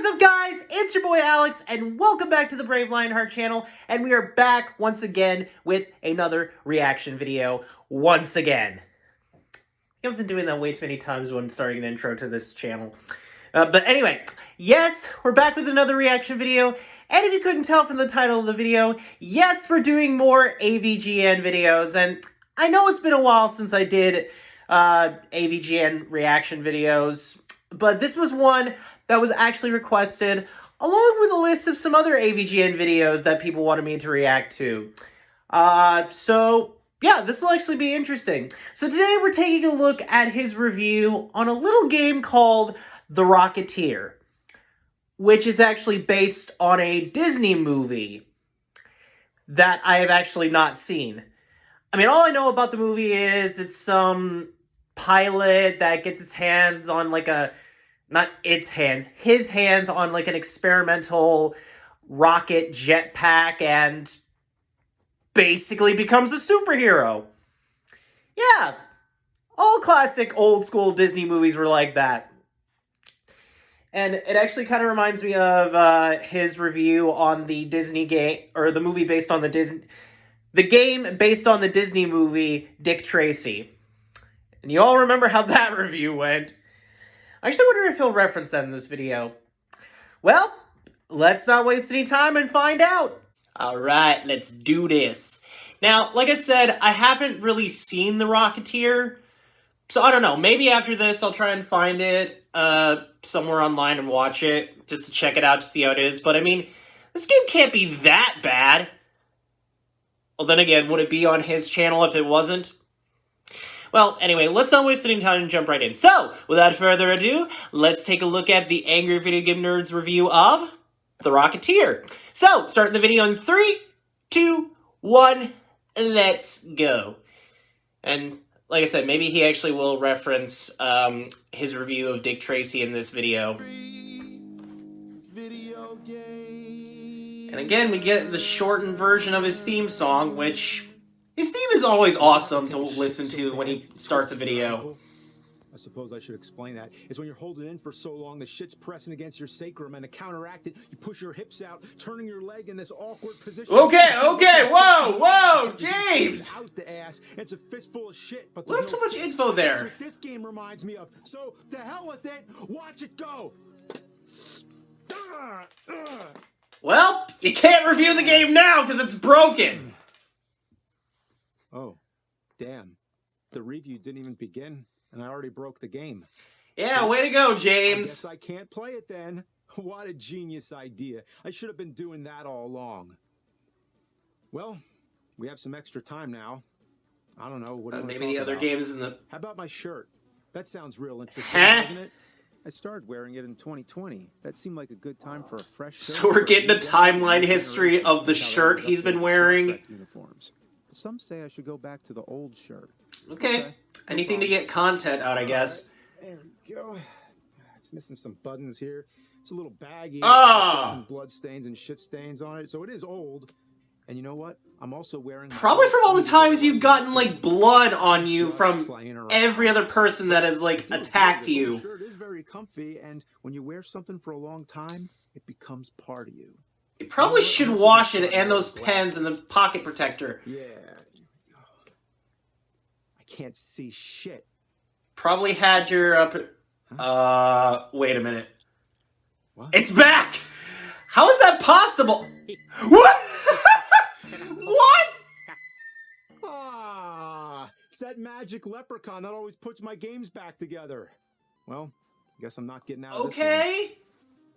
What is up, guys? It's your boy Alex, and welcome back to the Brave Lionheart channel. And we are back once again with another reaction video. Once again, I've been doing that way too many times when starting an intro to this channel. But anyway, yes, we're back with another reaction video. And if you couldn't tell from the title of the video, yes, we're doing more avgn videos. And I know it's been a while since I did avgn reaction videos, but this was one that was actually requested, along with a list of some other avgn videos that people wanted me to react to. So yeah, this will actually be interesting. So today we're taking a look at his review on a little game called The Rocketeer, which is actually based on a Disney movie that I have actually not seen. I mean, all I know about the movie is it's some pilot that gets its hands on like a, not its hands, his hands on like an experimental rocket jetpack and basically becomes a superhero. Yeah, all classic old school Disney movies were like that. And it actually kind of reminds me of his review on the Disney game, or the movie based on the game based on the Disney movie Dick Tracy. And you all remember how that review went. I actually wonder if he'll reference that in this video. Well, let's not waste any time and find out. Alright, let's do this. Now, like I said, I haven't really seen The Rocketeer, so I don't know. Maybe after this I'll try and find it somewhere online and watch it, just to check it out to see how it is. But I mean, this game can't be that bad. Well, then again, would it be on his channel if it wasn't? Well, anyway, let's not waste any time and jump right in. So, without further ado, let's take a look at the Angry Video Game Nerds review of The Rocketeer. So, starting the video in 3, 2, 1, let's go. And like I said, maybe he actually will reference his review of Dick Tracy in this video. And again, we get the shortened version of his theme song, which his theme is always awesome to listen to when he starts a video. I suppose I should explain that. It's when you're holding in for so long, the shit's pressing against your sacrum, and to counteract it, you push your hips out, turning your leg in this awkward position. Okay, whoa, James! Out the ass. It's a fistful of shit, but there's too much info there. That's what this game reminds me of. So, to hell with it, watch it go! Well, you can't review the game now because it's broken. Oh, damn. The review didn't even begin, and I already broke the game. Yeah, way to go, James. I guess I can't play it then. What a genius idea. I should have been doing that all along. Well, we have some extra time now. I don't know. What do you maybe the other games in the... How about my shirt? That sounds real interesting, doesn't it? I started wearing it in 2020. That seemed like a good time for a fresh shirt. So we're getting a timeline history of the shirt he's been wearing. Uniforms. Some say I should go back to the old shirt. Okay. Anything to get content out, I guess. There we go. It's missing some buttons here. It's a little baggy. Ah! Some blood stains and shit stains on it. So it is old. And you know what? I'm also wearing... Probably from all the times you've gotten, like, blood on you from every other person that has, like, attacked you. The shirt is very comfy, and when you wear something for a long time, it becomes part of you. You probably should wash it and those pens and the pocket protector. Yeah. I can't see shit. Probably had your, wait a minute. What? It's back! How is that possible? What? What? It's that magic leprechaun that always puts my games back together. Well, I guess I'm not getting out of this one. Okay.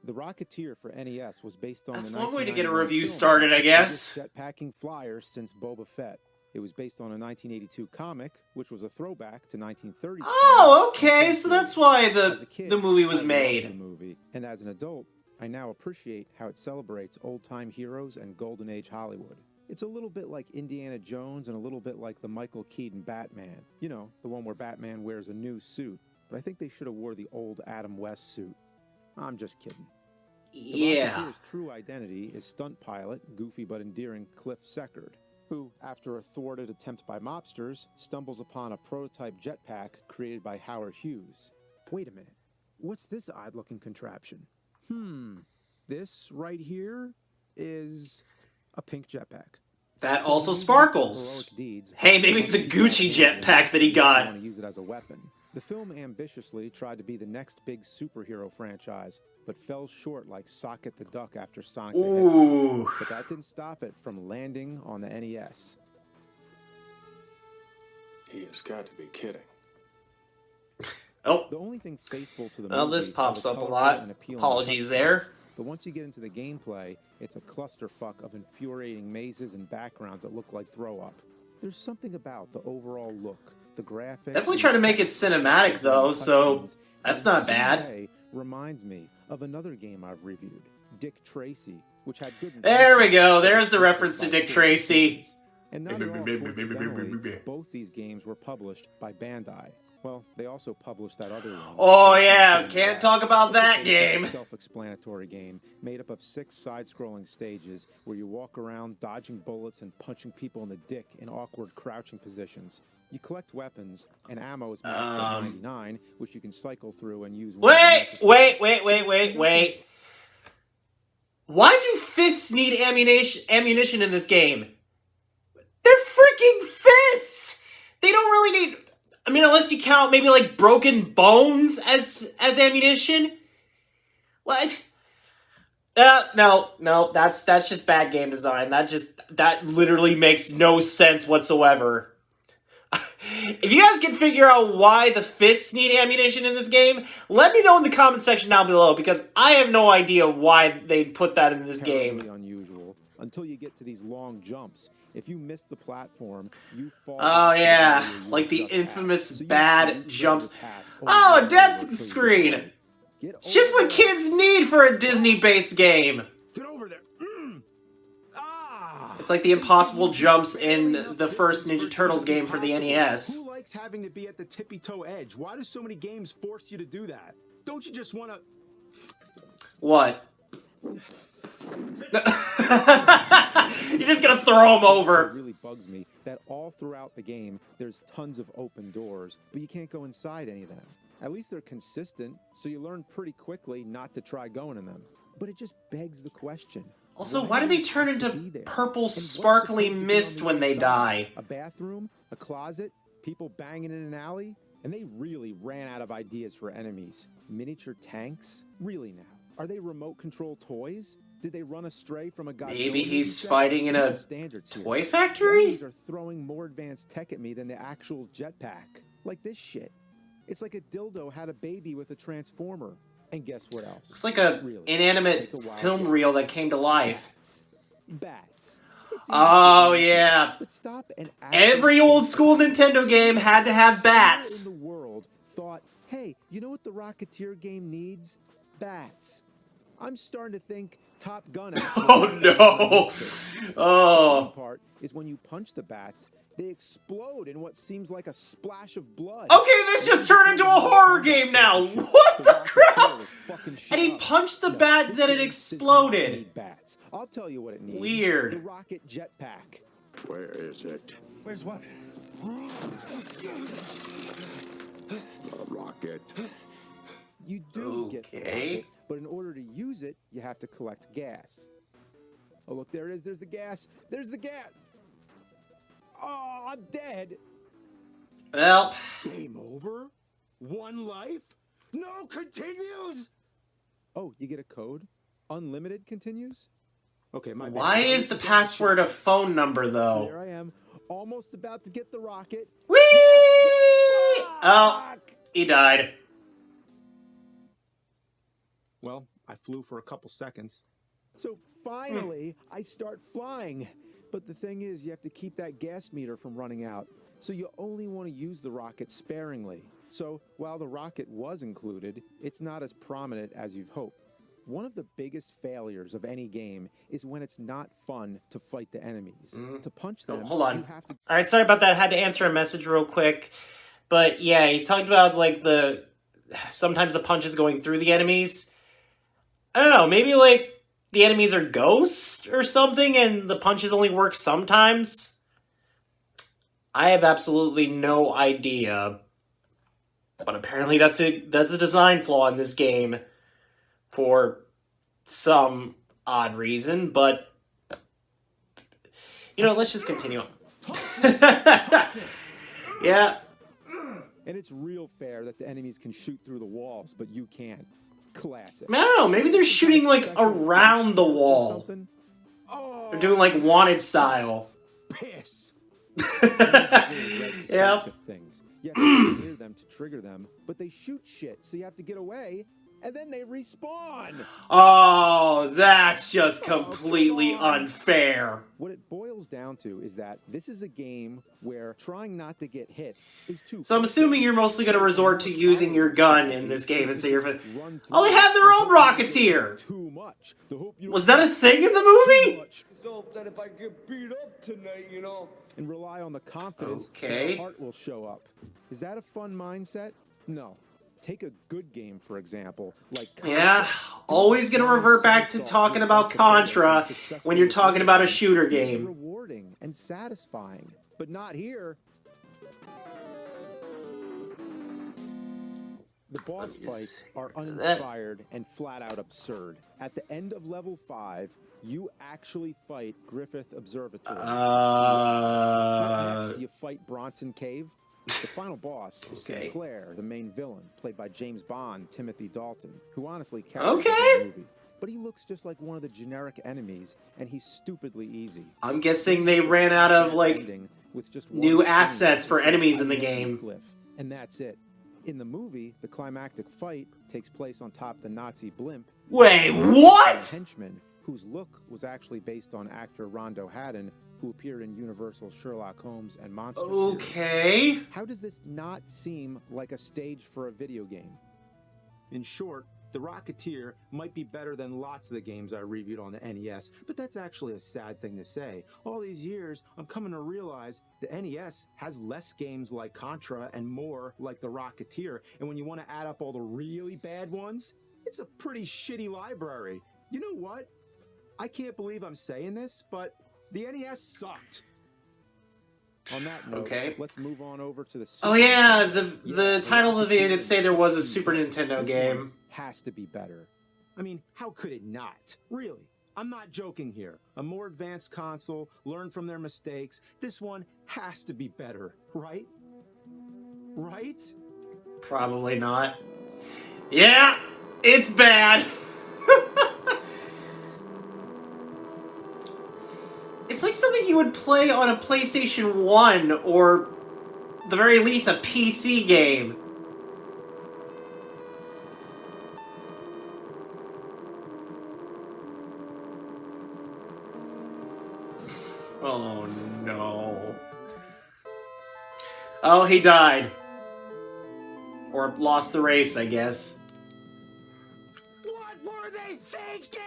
The Rocketeer for NES was based on That's the one way to get a 1991 review film, started, I guess. Jetpacking flyers since Boba Fett. It was based on a 1982 comic, which was a throwback to 1930s. Oh, okay, so that's why the movie was made. And as an adult, I now appreciate how it celebrates old-time heroes and Golden Age Hollywood. It's a little bit like Indiana Jones and a little bit like the Michael Keaton Batman. You know, the one where Batman wears a new suit. But I think they should have wore the old Adam West suit. I'm just kidding. Yeah. The Rocketeer's true identity is stunt pilot, goofy but endearing Cliff Seckard, who, after a thwarted attempt by mobsters, stumbles upon a prototype jetpack created by Howard Hughes. Wait a minute. What's this odd-looking contraption? This right here is a pink jetpack. That So also when using sparkles. heroic deeds, Hey, maybe you it's a must keep that Gucci handy jetpack that he if you got. want to use it as a weapon. The film ambitiously tried to be the next big superhero franchise, but fell short like Socket the Duck after Sonic the Hedgehog. Ooh. But that didn't stop it from landing on the NES. He has got to be kidding. Oh. The only thing faithful to the Well, movie this are pops the up a colorful lot. and appealing Apologies cutscenes. there. But once you get into the gameplay, it's a clusterfuck of infuriating mazes and backgrounds that look like throw up. There's something about the overall look, the graphics. Definitely and try the to make it text, cinematic, especially though, during so cutscenes, that's that in not some bad. way reminds me of another game I've reviewed, Dick Tracy, which had good. There we go. intentions, There's the but reference to by Dick poor Tracy. decisions. And not at all coincidentally, both these games were published by Bandai. Well, they also published that other one. Oh yeah, can't talk about that game. Self-explanatory game made up of 6 side-scrolling stages where you walk around dodging bullets and punching people in the dick in awkward crouching positions. You collect weapons, and ammo is maxed at 99, which you can cycle through and use. Wait. Why do fists need ammunition in this game? They're freaking fists! They don't really need... I mean, unless you count maybe like broken bones as ammunition. What? No, that's just bad game design. That literally makes no sense whatsoever. If you guys can figure out why the fists need ammunition in this game, let me know in the comment section down below, because I have no idea why they put that in this game. Unusual until you get to these long jumps. If you miss the platform, you fall. Oh yeah, like the infamous bad jumps. Oh, a death screen. Just what kids need for a Disney-based game. Get over there. It's like the impossible jumps in the first Ninja Turtles game for the NES. Who likes having to be at the tippy-toe edge? Why do so many games force you to do that? Don't you just want to... What? You're just gonna throw him over. It really bugs me that all throughout the game, there's tons of open doors, but you can't go inside any of them. At least they're consistent, so you learn pretty quickly not to try going in them. But it just begs the question. Also, why do they turn into purple sparkly mist when they die? A bathroom, a closet, people banging in an alley, and they really ran out of ideas for enemies. Miniature tanks? Really now? Are they remote control toys? Did they run astray from a Godzilla? Maybe he's fighting in a toy factory? Enemies are throwing more advanced tech at me than the actual jetpack. Like this shit. It's like a dildo had a baby with a transformer. And guess what else? Looks like a inanimate film reel that came to life. Bats. Oh yeah. But stop and every old school Nintendo game had to have bats. In the world thought, hey, you know what the Rocketeer game needs? Bats. I'm starting to think Top Gun. Oh no! Oh. The part is when you punch the bats, they explode in what seems like a splash of blood. Okay, this just turned into a horror game now. What the crap? And he punched the bat and it exploded. Bats. I'll tell you what it needs. Weird. The rocket jetpack. Where is it? Where's what? The rocket. You do get the Okay. rocket, but in order to use it, you have to collect gas. Oh, look, there it is. There's the gas. There's the gas. Oh, I'm dead. Well, Game over? One life? No, continues! Oh, you get a code? Unlimited continues? Okay, my bad. why is the password a phone number So though? there I am, almost about to get the rocket. Whee! Oh, he died. Well, I flew for a couple seconds. So finally, I start flying. But the thing is, you have to keep that gas meter from running out. So you only want to use the rocket sparingly. So while the rocket was included, it's not as prominent as you'd hope. One of the biggest failures of any game is when it's not fun to fight the enemies. To punch them, Hold on. you have to... All right, sorry about that. I had to answer a message real quick. But yeah, he talked about like sometimes the punches going through the enemies. I don't know, maybe like the enemies are ghosts or something and the punches only work sometimes? I have absolutely no idea. But apparently that's a design flaw in this game for some odd reason, but you know, let's just continue on. Yeah. And it's real fair that the enemies can shoot through the walls, but you can't. Classic. I mean, I don't know, maybe they're shooting like around the wall. They're doing like Wanted style. Piss. Yeah. Things. You have to get near them to trigger them, but they shoot shit, so you have to get away, and then they respawn. Oh, that's just completely unfair. What it boils down to is that this is a game where trying not to get hit is too. So I'm assuming you're mostly going to resort to using your gun in this game and say you're. Oh, they have their own Rocketeer. Too much. Was that a thing in the movie? So that if I get beat up tonight, you know. And rely on the confidence that Okay. your heart will show up. Is that a fun mindset? No. Take a good game, for example, like Contra. Yeah, always going to revert back to talking about Contra when you're talking about a shooter game. Rewarding and satisfying, but not here. The boss fights are uninspired and flat out absurd. At the end of level 5, you actually fight Griffith Observatory. Next, you fight Bronson Cave. The final boss is Sinclair, the main villain, played by James Bond, Timothy Dalton, who honestly carries the movie. But he looks just like one of the generic enemies, and he's stupidly easy. I'm guessing they ran out of, like, with just new assets for enemies in the game. And that's it. In the movie, the climactic fight takes place on top of the Nazi blimp. Wait, what? Henchman, whose look was actually based on actor Rondo Haddon, who appeared in Universal's Sherlock Holmes and Monster series. Okay. How does this not seem like a stage for a video game? In short, The Rocketeer might be better than lots of the games I reviewed on the NES, but that's actually a sad thing to say. All these years, I'm coming to realize the NES has less games like Contra and more like The Rocketeer, and when you want to add up all the really bad ones, it's a pretty shitty library. You know what? I can't believe I'm saying this, but the NES sucked. On that note, let's move on over to the Super Oh yeah, Nintendo. the title of the video did say there was a Super Nintendo game. Has to be better. I mean, how could it not? Really? I'm not joking here. A more advanced console, learn from their mistakes. This one has to be better, right? Right? Probably not. Yeah, it's bad. It's like something you would play on a PlayStation 1 or, at the very least, a PC game. Oh no. Oh, he died. Or lost the race, I guess. What were they thinking?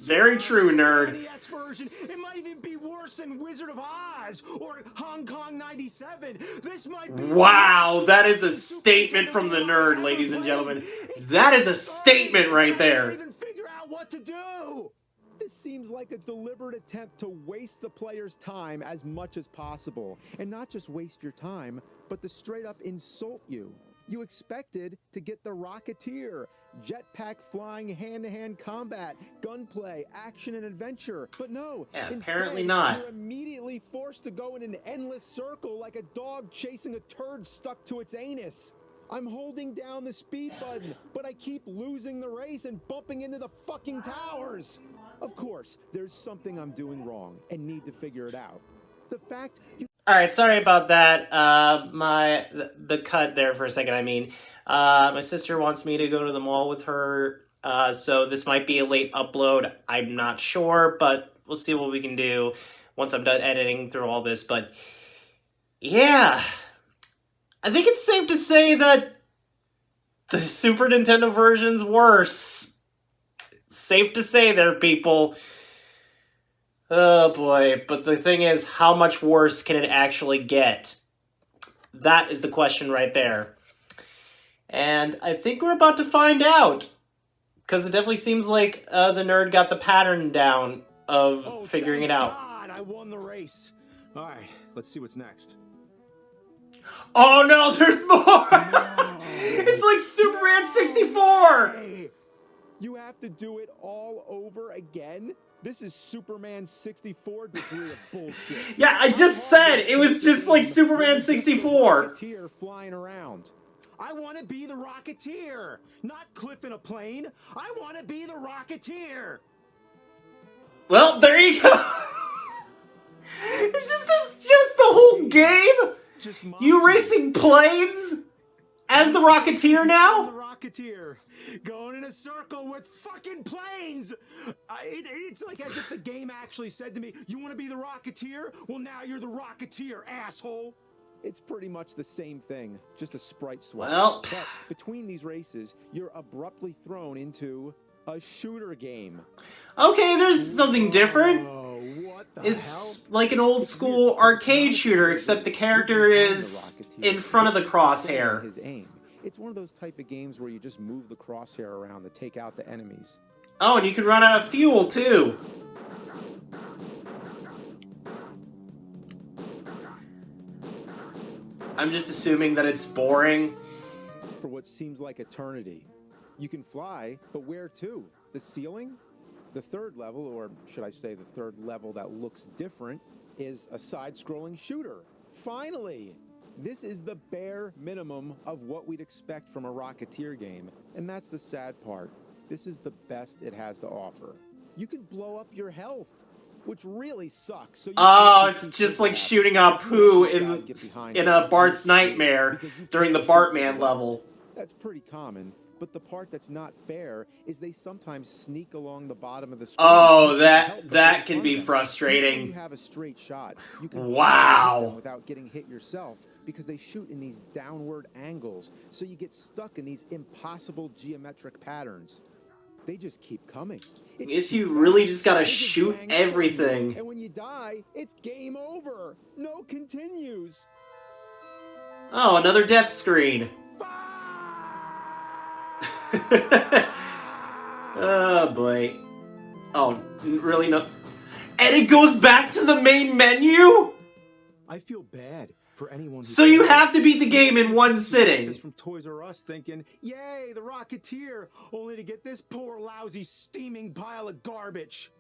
Very true, nerd. NES version. It might even be worse than Wizard of Oz or Hong Kong 97. This might be. Wow, that is a statement from the nerd, ladies and gentlemen. That is a statement right there. I can't even figure out what to do. This seems like a deliberate attempt to waste the player's time as much as possible. And not just waste your time, but to straight up insult you. You expected to get the Rocketeer, jetpack flying, hand-to-hand combat, gunplay, action, and adventure. But no, Yeah, instead, apparently not. you're immediately forced to go in an endless circle like a dog chasing a turd stuck to its anus. I'm holding down the speed button, but I keep losing the race and bumping into the fucking towers. Of course, there's something I'm doing wrong and need to figure it out. The fact you Alright, sorry about that. The cut there for a second, I mean. My sister wants me to go to the mall with her, so this might be a late upload. I'm not sure, but we'll see what we can do once I'm done editing through all this. But, yeah. I think it's safe to say that the Super Nintendo version's worse. It's safe to say there, people. Oh boy, but the thing is, how much worse can it actually get? That is the question right there. And I think we're about to find out. Because it definitely seems like the nerd got the pattern down of figuring it out. God, I won the race. All right, let's see what's next. Oh no, there's more! It's like Superman 64! Hey, You have to do it all over again? This is Superman 64 degree of bullshit. Yeah, I just said it was just like Superman 64. Rocketeer flying around. I want to be the Rocketeer, not Cliff in a plane. I want to be the Rocketeer. Well, there you go. It's just the whole game. Just You racing planes as the Rocketeer now? The Rocketeer, going in a circle with fucking planes. It's like as if the game actually said to me, "You want to be the Rocketeer? Well, now you're the Rocketeer, asshole." It's pretty much the same thing, just a sprite swap. Well, but between these races, you're abruptly thrown into a shooter game. okay, there's something different. Oh, what the It's like an old school arcade shooter, except the character is in front of the crosshair. His aim. It's one of those type of games where you just move the crosshair around to take out the enemies. Oh, and you can run out of fuel, too. I'm just assuming that it's boring. For what seems like eternity. You can fly, but where to? The ceiling? The third level, or should I say the third level that looks different, is a side-scrolling shooter. Finally! This is the bare minimum of what we'd expect from a Rocketeer game, and that's the sad part. This is the best it has to offer. You can blow up your health, which really sucks. So Oh, it's just like shooting up Pooh in a Bart's Nightmare during the Bartman level. That's pretty common, but the part that's not fair is they sometimes sneak along the bottom of the screen. Oh, that can be frustrating. You have a straight shot. You can Wow. hit them without getting hit yourself because they shoot in these downward angles, so you get stuck in these impossible geometric patterns. They just keep coming. I guess you really just gotta shoot everything. And when you die, it's game over. No continues. Oh, another death screen. Oh boy. Oh, really no. And it goes back to the main menu? I feel bad for anyone. So you have to beat the game in one sitting. From Toys R Us thinking, "Yay, the Rocketeer," only to get this poor, lousy, steaming pile of garbage.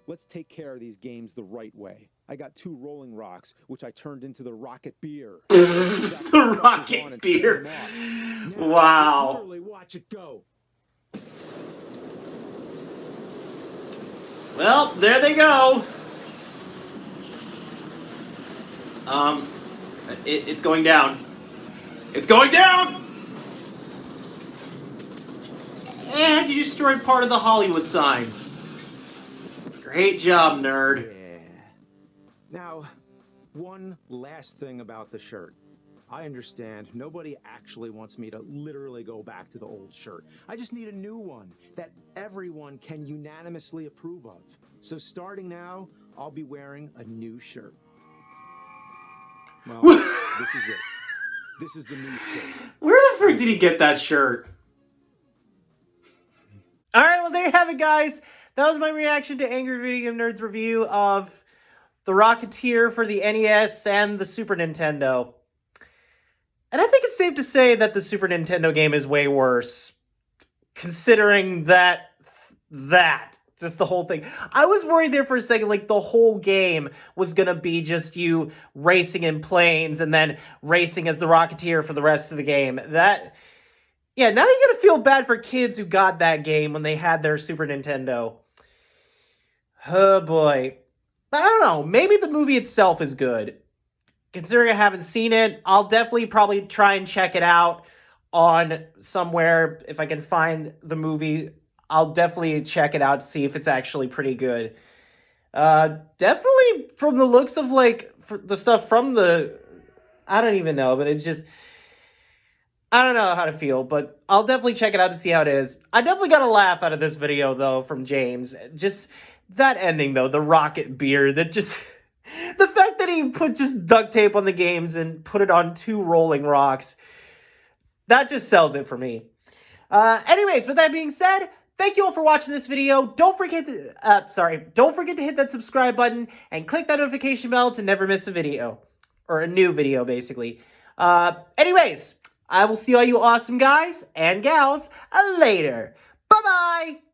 Let's take care of these games the right way. I got 2 rolling rocks, which I turned into the rocket beer. The rocket beer. Wow. Literally watch it go. Well, there they go. It's going down. It's going down! And you destroyed part of the Hollywood sign. Great job, nerd. Yeah. Now, one last thing about the shirt. I understand nobody actually wants me to literally go back to the old shirt. I just need a new one that everyone can unanimously approve of. So starting now, I'll be wearing a new shirt. Well, this is it. This is the new shirt. Where the frick did he get that shirt? Alright, well there you have it, guys. That was my reaction to Angry Video Game Nerd's review of the Rocketeer for the NES and the Super Nintendo. And I think it's safe to say that the Super Nintendo game is way worse, considering that, just the whole thing. I was worried there for a second, like the whole game was gonna be just you racing in planes and then racing as the Rocketeer for the rest of the game. Yeah, now you're gonna feel bad for kids who got that game when they had their Super Nintendo. Oh boy. I don't know, maybe the movie itself is good. Considering I haven't seen it, I'll definitely probably try and check it out on somewhere. If I can find the movie, I'll definitely check it out to see if it's actually pretty good. Definitely from the looks of like the stuff from the, I don't even know, but it's just, I don't know how to feel, but I'll definitely check it out to see how it is. I definitely got a laugh out of this video though from James. Just that ending though, the rocket beer, that just, the fact that he put just duct tape on the games and put it on 2 rolling rocks, that just sells it for me. Anyways, with that being said, thank you all for watching this video. Don't forget to hit that subscribe button and click that notification bell to never miss a video. Or a new video, basically. Anyways, I will see all you awesome guys and gals later. Bye-bye!